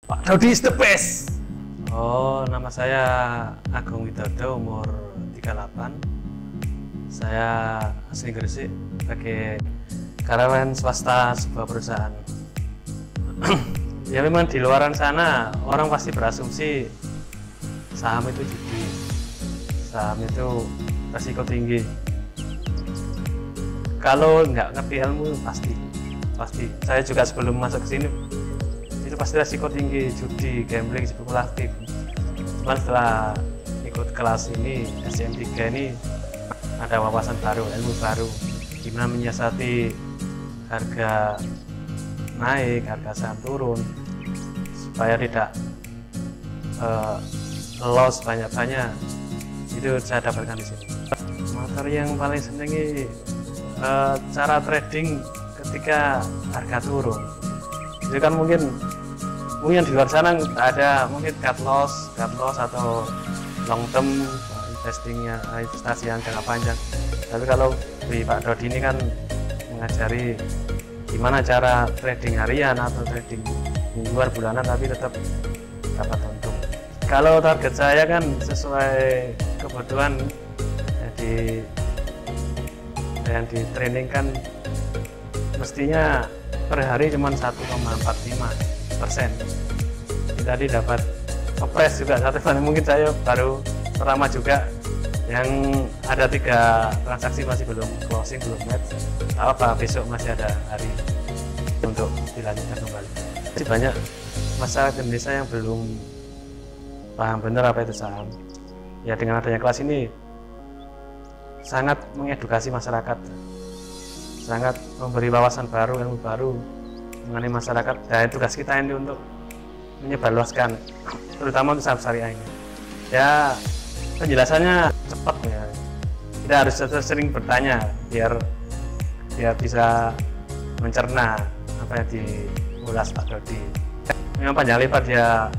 Pak Dodi is the best. Oh, nama saya Agung Widodo, umur 38. Saya asli Gresik, sebagai karyawan swasta sebuah perusahaan. Ya memang di luaran sana orang pasti berasumsi saham itu judi, saham itu resiko tinggi. Kalau nggak ngerti ilmu pasti. Saya juga sebelum masuk ke sini itu pasti resiko tinggi, judi, gambling, spekulatif. Cuman setelah ikut kelas ini, SM3 ini, ada wawasan baru, ilmu baru, gimana menyiasati harga naik, harga saham turun, supaya tidak loss banyak-banyak. Itu saya dapatkan di sini. Materi yang paling seneng cara trading ketika harga turun. Itu kan mungkin di luar sana ada mungkin cut loss atau long term investasi yang jangka panjang. Tapi kalau di Pak Dodi ini kan mengajari gimana cara trading harian atau trading mingguan, bulanan, tapi tetap dapat untung. Kalau target saya kan sesuai kebutuhan yang di training kan mestinya per hari cuma 1,45%. Tadi dapat kepres juga satu, mungkin saya baru pertama juga yang ada 3 transaksi masih belum closing, belum match. Apa besok masih ada hari untuk dilanjutkan kembali. Jadi banyak masyarakat Indonesia yang belum paham benar apa itu saham. Ya dengan adanya kelas ini sangat mengedukasi masyarakat, sangat memberi wawasan baru, ilmu baru mengenai masyarakat. Dan tugas kita ini untuk menyebarluaskan, terutama untuk saham syariah ini. Ya penjelasannya cepat ya. Kita harus sering bertanya biar bisa mencerna apa yang diulas Pak Dodi. Memang panjang lebar dia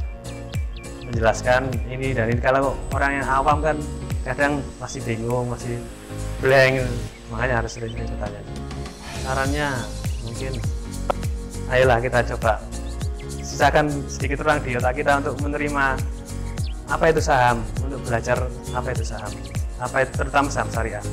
menjelaskan ini dan ini. Kalau orang yang awam kan kadang masih bingung, masih blank, makanya harus sering-sering bertanya. Sarannya mungkin ayolah kita coba sisakan sedikit ruang di otak kita untuk menerima apa itu saham, untuk belajar apa itu saham, terutama saham syariah.